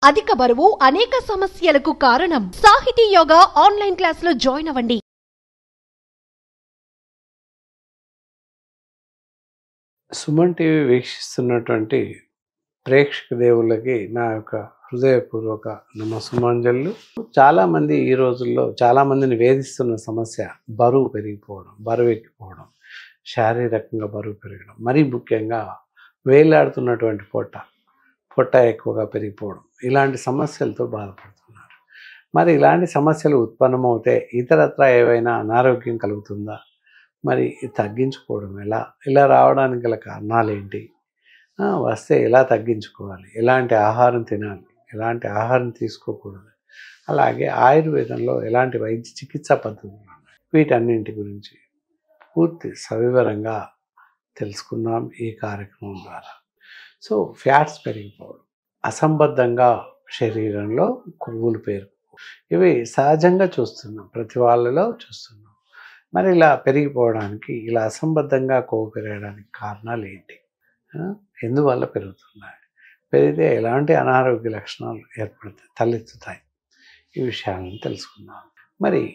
అధిక బరువు అనేక సమస్యలకు కారణం. సాహితీ యోగా ఆన్లైన్ క్లాసులో జాయిన్ అవ్వండి. సుమన్ టీవీ వీక్షిస్తున్నటువంటి ప్రేక్షక దేవుళ్ళకి నా యొక్క హృదయపూర్వక నమస్సుమాంజలు. చాలామంది ఈ రోజుల్లో చాలామందిని వేధిస్తున్న సమస్య బరువు పెరిగిపోవడం, బరువు ఎక్కిపోవడం, శారీరకంగా బరువు పెరగడం, మరీ ముఖ్యంగా వేలాడుతున్నటువంటి పొట్ట ఎక్కువగా పెరిగిపోవడం, ఇలాంటి సమస్యలతో బాధపడుతున్నారు. మరి ఇలాంటి సమస్యలు ఉత్పన్నమవుతే ఇతరత్రా ఏవైనా అనారోగ్యం కలుగుతుందా? మరి తగ్గించుకోవడం ఎలా? ఇలా రావడానికి గల కారణాలు ఏంటి? వస్తే ఎలా తగ్గించుకోవాలి? ఎలాంటి ఆహారం తినాలి? ఎలాంటి ఆహారం తీసుకోకూడదు? అలాగే ఆయుర్వేదంలో ఎలాంటి వైద్య చికిత్సా పద్ధతులు ఉన్నాయి? వీటన్నింటి గురించి పూర్తి సవివరంగా తెలుసుకుందాం ఈ కార్యక్రమం ద్వారా. సో ఫ్యాట్స్ పెరిగిపోవడం, అసంబద్ధంగా శరీరంలో కొవ్వులు పేరుకుపోవడం, ఇవి సహజంగా చూస్తున్నాం, ప్రతి వాళ్ళలో చూస్తున్నాం. మరి ఇలా పెరిగిపోవడానికి, ఇలా అసంబద్ధంగా కొవ్వు పెరగడానికి కారణాలు ఏంటి? ఎందువల్ల పెరుగుతున్నాయి? పెరిగితే ఎలాంటి అనారోగ్య లక్షణాలు తలెత్తుతాయి? ఈ విషయాలను తెలుసుకుందాం. మరి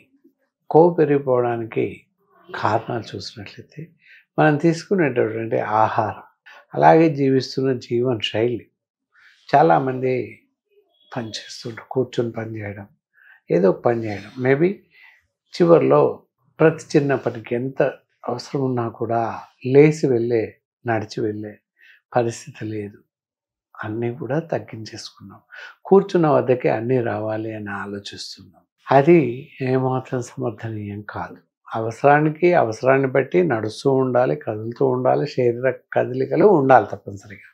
కొవ్వు పెరిగిపోవడానికి కారణాలు చూసినట్లయితే మనం తీసుకునేటటువంటి ఆహారం, అలాగే జీవిస్తున్న జీవన శైలి. చాలామంది పనిచేస్తుంటారు, కూర్చొని పని చేయడం, ఏదో ఒక పని చేయడం, మేబీ చివరిలో ప్రతి చిన్న పనికి ఎంత అవసరం ఉన్నా కూడా లేచి నడిచి వెళ్ళే పరిస్థితి లేదు. అన్నీ కూడా తగ్గించేసుకున్నాం. కూర్చున్న వద్దకే అన్నీ రావాలి అని ఆలోచిస్తున్నాం. అది ఏమాత్రం సమర్థనీయం కాదు. అవసరాన్ని బట్టి నడుస్తూ ఉండాలి, కదులుతూ ఉండాలి, శరీర కదలికలు ఉండాలి తప్పనిసరిగా.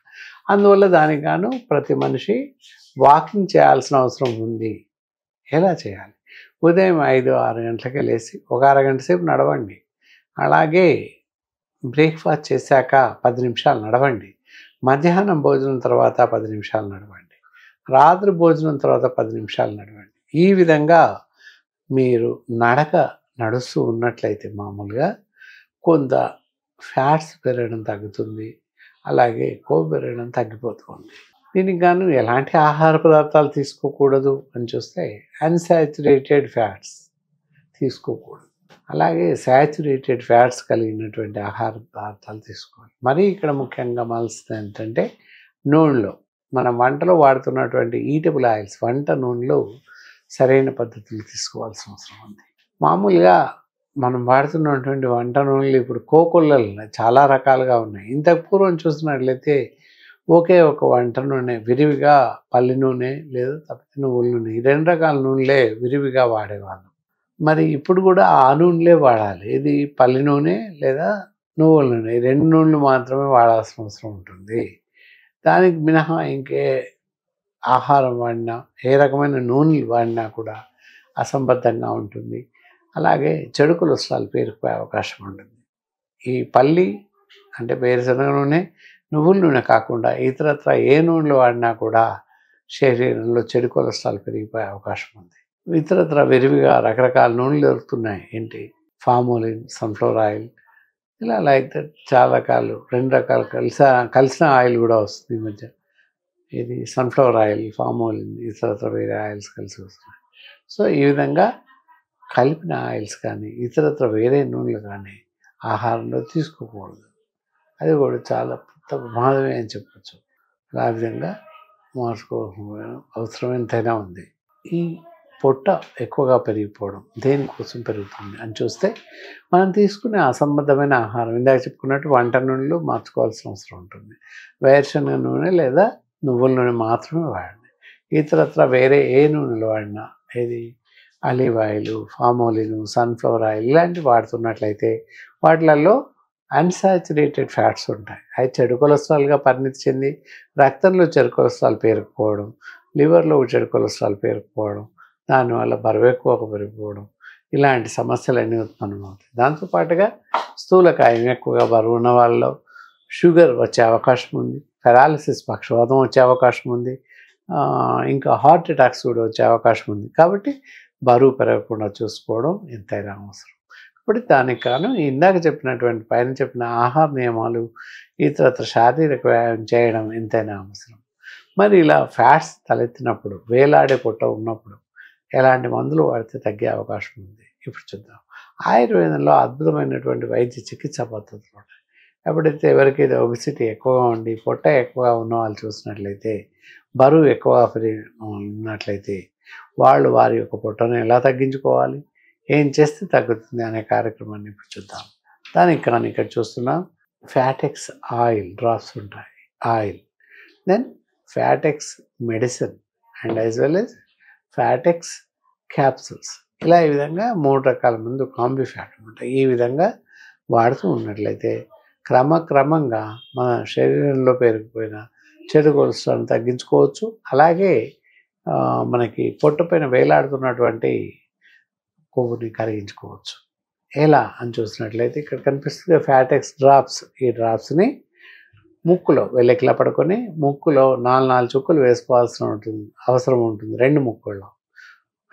అందువల్ల దానికి గాను ప్రతి మనిషి వాకింగ్ చేయాల్సిన అవసరం ఉంది. ఎలా చేయాలి? ఉదయం 5-6 గంటలకే లేచి ఒక అరగంట సేపు నడవండి. అలాగే బ్రేక్ఫాస్ట్ చేశాక 10 నిమిషాలు నడవండి. మధ్యాహ్నం భోజనం తర్వాత 10 నిమిషాలు నడవండి. రాత్రి భోజనం తర్వాత 10 నిమిషాలు నడవండి. ఈ విధంగా మీరు నడుస్తూ ఉన్నట్లయితే మామూలుగా కొంత ఫ్యాట్స్ పెరగడం తగ్గుతుంది, అలాగే కొవ్వు పెరగడం తగ్గిపోతుంది. దీనికి గాను ఎలాంటి ఆహార పదార్థాలు తీసుకోకూడదు అని చూస్తే అన్సాచురేటెడ్ ఫ్యాట్స్ తీసుకోకూడదు. అలాగే శాచురేటెడ్ ఫ్యాట్స్ కలిగినటువంటి ఆహార పదార్థాలు తీసుకోవాలి. మరి ఇక్కడ ముఖ్యంగా గమనిస్తుంది ఏంటంటే నూనెలో, మనం వంటలో వాడుతున్నటువంటి ఈటబుల్ ఆయిల్స్, వంట నూనెలో సరైన పద్ధతులు తీసుకోవాల్సిన అవసరం ఉంది. మామూలుగా మనం వాడుతున్నటువంటి వంట నూనెలు ఇప్పుడు కోకొల్లలు చాలా రకాలుగా ఉన్నాయి. ఇంతకు పూర్వం చూసినట్లయితే ఒకే ఒక వంట నూనె విరివిగా పల్లి నూనె లేదా తప్పితే నువ్వుల నూనె, ఈ 2 రకాల నూనెలే విరివిగా వాడేవాళ్ళం. మరి ఇప్పుడు కూడా ఆ నూనెలే వాడాలి. ఇది పల్లి నూనె లేదా నువ్వుల నూనె, ఈ 2 నూనెలు మాత్రమే వాడాల్సిన అవసరం ఉంటుంది. దానికి మినహా ఇంకే ఆహారం వాడినా, ఏ రకమైన నూనెలు వాడినా కూడా అసంబద్ధంగా ఉంటుంది. అలాగే చెడు కొలెస్ట్రాల్ పేరుకుపోయే అవకాశం ఉంటుంది. ఈ పల్లి అంటే వేరుశనగ నూనె, నువ్వుల నూనె కాకుండా ఇతరత్ర ఏ నూనెలు వాడినా కూడా శరీరంలో చెడు కొలెస్ట్రాల్ పెరిగిపోయే అవకాశం ఉంది. ఇతరత్ర విరివిగా రకరకాల నూనెలు దొరుకుతున్నాయి. ఏంటి? ఫామ్ ఆయిల్, సన్ఫ్లవర్ ఆయిల్, ఇలా లైక్ దట్ చాలా రకాలు, 2 రకాలు కలిసిన ఆయిల్ కూడా వస్తుంది ఈ మధ్య. ఇది సన్ఫ్లవర్ ఆయిల్, ఫామ్ ఆయిల్, ఇతరత్ర వేరే ఆయిల్స్ కలిసి వస్తున్నాయి. సో ఈ విధంగా కలిపిన ఆయిల్స్ కానీ ఇతరత్ర వేరే నూనెలు కానీ ఆహారంలో తీసుకోకూడదు. అది కూడా చాలా ప్రమాదమే అని చెప్పచ్చు. ఆ విధంగా మార్చుకోవాల్సిన అవసరం ఎంతైనా ఉంది. ఈ పొట్ట ఎక్కువగా పెరిగిపోవడం దేనికోసం పెరుగుతుంది అని చూస్తే మనం తీసుకునే అసంబద్ధమైన ఆహారం, ఇందాక చెప్పుకున్నట్టు వంట నూనెలు మార్చుకోవాల్సిన అవసరం ఉంటుంది. వేరుశనగ నూనె లేదా నువ్వుల నూనె మాత్రమే వాడండి. ఇతరత్ర వేరే ఏ నూనెలు వాడినా, ఏది olive oil, palm oil, sunflower oil ఇలాంటివి వాడుతున్నట్లయితే వాటిలలో అన్సాచురేటెడ్ ఫ్యాట్స్ ఉంటాయి. అవి చెడు కొలెస్ట్రాల్గా పరిణితి చెంది రక్తంలో చెడు కొలెస్ట్రాల్ పేరుకుపోవడం, లివర్లో చెడు కొలెస్ట్రాల్ పేరుకుపోవడం, దానివల్ల బరువు ఎక్కువగా పెరిగిపోవడం, ఇలాంటి సమస్యలన్నీ ఉత్పన్నమవుతాయి. దాంతోపాటుగా స్థూలకాయం, ఎక్కువగా బరువు ఉన్న వాళ్ళలో షుగర్ వచ్చే అవకాశం ఉంది, పెరాలిసిస్, పక్షవాతం వచ్చే అవకాశం ఉంది, ఇంకా హార్ట్ అటాక్స్ కూడా వచ్చే అవకాశం ఉంది. కాబట్టి బరువు పెరగకుండా చూసుకోవడం ఎంతైనా అవసరం. ఇప్పుడు దానికి కాను ఇందాక చెప్పినటువంటి పైన చెప్పిన ఆహార నియమాలు, ఇతరత్ర శారీరక వ్యాయామం చేయడం ఎంతైనా అవసరం. మరి ఇలా ఫ్యాట్స్ తలెత్తినప్పుడు, వేలాడే పొట్ట ఉన్నప్పుడు ఎలాంటి మందులు వాడితే తగ్గే అవకాశం ఉంది ఇప్పుడు చూద్దాం. ఆయుర్వేదంలో అద్భుతమైనటువంటి వైద్య చికిత్సా పద్ధతులు ఉన్నాయి. ఎప్పుడైతే ఎవరికైతే ఒబిసిటీ ఎక్కువగా ఉండి పొట్ట ఎక్కువగా ఉన్న వాళ్ళు చూసినట్లయితే, బరువు ఎక్కువగా ఉన్నట్లయితే వాళ్ళు వారి యొక్క పొట్టను ఎలా తగ్గించుకోవాలి, ఏం చేస్తే తగ్గుతుంది అనే కార్యక్రమాన్ని ఇప్పుడు చూద్దాం. దానికి కానీ ఇక్కడ చూస్తున్నాం ఫ్యాటెక్స్ ఆయిల్ డ్రాప్స్ ఉంటాయి, oil, then Fatex medicine and as well as Fatex capsules. ఇలా ఈ విధంగా 3 రకాల మందు కాంబి ఫ్యాట్ ఉంటాయి. ఈ విధంగా వాడుతూ ఉన్నట్లయితే క్రమక్రమంగా మన శరీరంలో పేరుకుపోయిన చెడు కొలెస్ట్రాల్ తగ్గించుకోవచ్చు. అలాగే మనకి పొట్టపైన వేలాడుతున్నటువంటి కొవ్వుని కరిగించుకోవచ్చు. ఎలా అని చూసినట్లయితే ఇక్కడ కనిపిస్తుంది ఫ్యాటెక్స్ డ్రాప్స్. ఈ డ్రాప్స్ని ముక్కులో వెల్లకిలా పడుకొని ముక్కులో 4 చుక్కలు వేసుకోవాల్సిన అవసరం ఉంటుంది 2 ముక్కుల్లో.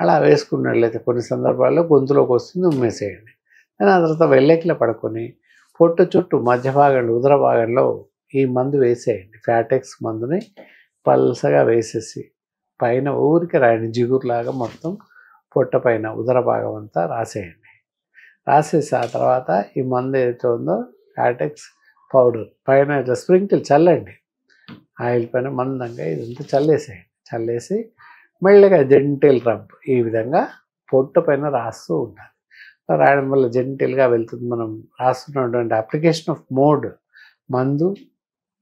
అలా వేసుకున్నట్లయితే కొన్ని సందర్భాల్లో గొంతులోకి వస్తుంది, ఉమ్మేసేయండి. ఆ తర్వాత వెల్లకిలా పడుకొని పొట్టు చుట్టూ మధ్య భాగంలో ఉదర భాగంలో ఈ మందు వేసేయండి. ఫ్యాటెక్స్ మందుని పల్సగా వేసేసి పైన ఊరికి రాయండి, జిగురులాగా మొత్తం పొట్ట పైన ఉదర భాగం అంతా రాసేయండి. రాసేసి ఆ తర్వాత ఈ మందు ఏదైతే ఉందో ఫ్యాటెక్స్ పౌడర్ పైన ఇట్లా స్ప్రింకిల్ చల్లండి. ఆయిల్ పైన మందంగా ఇదంతా చల్లేసేయండి. చల్లేసి మెల్లగా జెంటిల్ రబ్ ఈ విధంగా పొట్ట పైన రాస్తూ ఉండాలి. రాయడం వల్ల జెంటిల్గా వెళ్తుంది. మనం రాస్తున్నటువంటి అప్లికేషన్ ఆఫ్ మోడ్ మందు,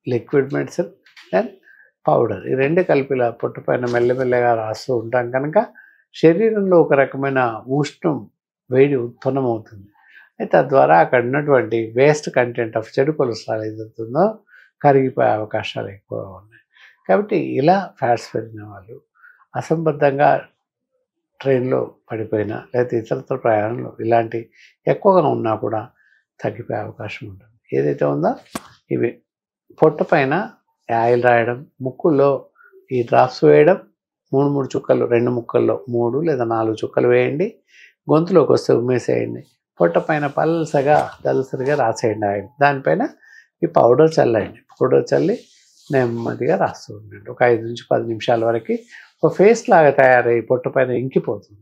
లిక్విడ్ మెడిసిన్ అండ్ పౌడర్, ఈ 2 కలిపి ఇలా పొట్ట పైన మెల్లమెల్లగా రాస్తూ ఉంటాం కనుక శరీరంలో ఒక రకమైన ఉష్ణం, వేడి ఉత్పన్నమవుతుంది. అయితే తద్వారా అక్కడ ఉన్నటువంటి వేస్ట్ కంటెంట్ ఆఫ్ చెడు కొలెస్ట్రాల్ ఏదవుతుందో కరిగిపోయే అవకాశాలు ఎక్కువగా ఉన్నాయి. కాబట్టి ఇలా ఫ్యాట్స్ పెరిగిన వాళ్ళు అసంబద్ధంగా ట్రైన్లో పడిపోయినా లేకపోతే ఇతరత్ర ప్రయాణంలో ఇలాంటి ఎక్కువగా ఉన్నా కూడా తగ్గిపోయే అవకాశం ఉంటుంది. ఏదైతే ఉందో ఇవి పొట్ట పైన ఆయిల్ రాయడం, ముక్కుల్లో ఈ డ్రాప్స్ వేయడం, 3 చుక్కలు 2 ముక్కల్లో 3 లేదా 4 చుక్కలు వేయండి. గొంతులోకి వస్తే ఉమ్మేసేయండి. పొట్ట పైన పల్సగా దలసరిగా రాసేయండి ఆయిల్. దానిపైన ఈ పౌడర్ చల్లండి. పౌడర్ చల్లి నెమ్మదిగా రాస్తూ ఉండండి. ఒక 5 నుంచి 10 నిమిషాల వరకు ఒక ఫేస్ లాగా తయారై పొట్ట పైన ఇంకిపోతుంది.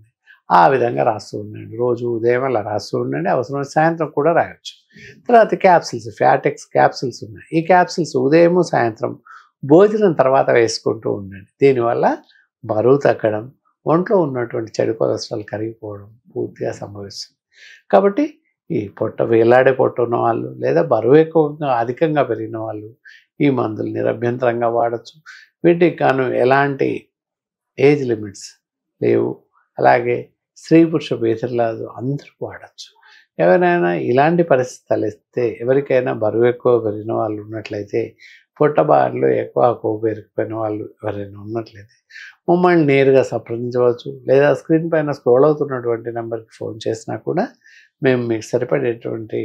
ఆ విధంగా రాస్తూ ఉండండి. రోజు ఉదయం అలా రాస్తూ ఉండండి. అవసరమైన సాయంత్రం కూడా రాయొచ్చు. తర్వాత క్యాప్సిల్స్, ఫ్యాటెక్స్ క్యాప్సిల్స్ ఉన్నాయి. ఈ క్యాప్సిల్స్ ఉదయం సాయంత్రం భోజనం తర్వాత వేసుకుంటూ ఉండండి. దీనివల్ల బరువు తగ్గడం, ఒంట్లో ఉన్నటువంటి చెడు కొలెస్ట్రాల్ కరిగిపోవడం పూర్తిగా సంభవిస్తుంది. కాబట్టి ఈ పొట్ట వేలాడే పొట్ట ఉన్న వాళ్ళు లేదా బరువు ఎక్కువగా అధికంగా పెరిగిన వాళ్ళు ఈ మందులు నిరభ్యంతరంగా వాడచ్చు. వీటికి గాను ఎలాంటి ఏజ్ లిమిట్స్ లేవు. అలాగే స్త్రీ పురుష భేదం అందరూ వాడచ్చు. ఎవరైనా ఇలాంటి పరిస్థితులు ఇస్తే, ఎవరికైనా బరువు ఎక్కువ పెరిగిన వాళ్ళు ఉన్నట్లయితే, పొట్ట భాగంలో ఎక్కువ కొవ్వు పెరిగిపోయిన వాళ్ళు ఎవరైనా ఉన్నట్లయితే మమ్మల్ని నేరుగా సంప్రదించవచ్చు. లేదా స్క్రీన్ పైన స్క్రోల్ అవుతున్నటువంటి నెంబర్కి ఫోన్ చేసినా కూడా మేము మీకు సరిపడేటువంటి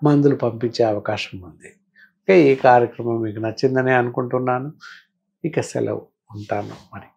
మందులు పంపించే అవకాశం ఉంది. ఓకే, ఈ కార్యక్రమం మీకు నచ్చిందని అనుకుంటున్నాను. ఇక సెలవు, ఉంటాను మరి.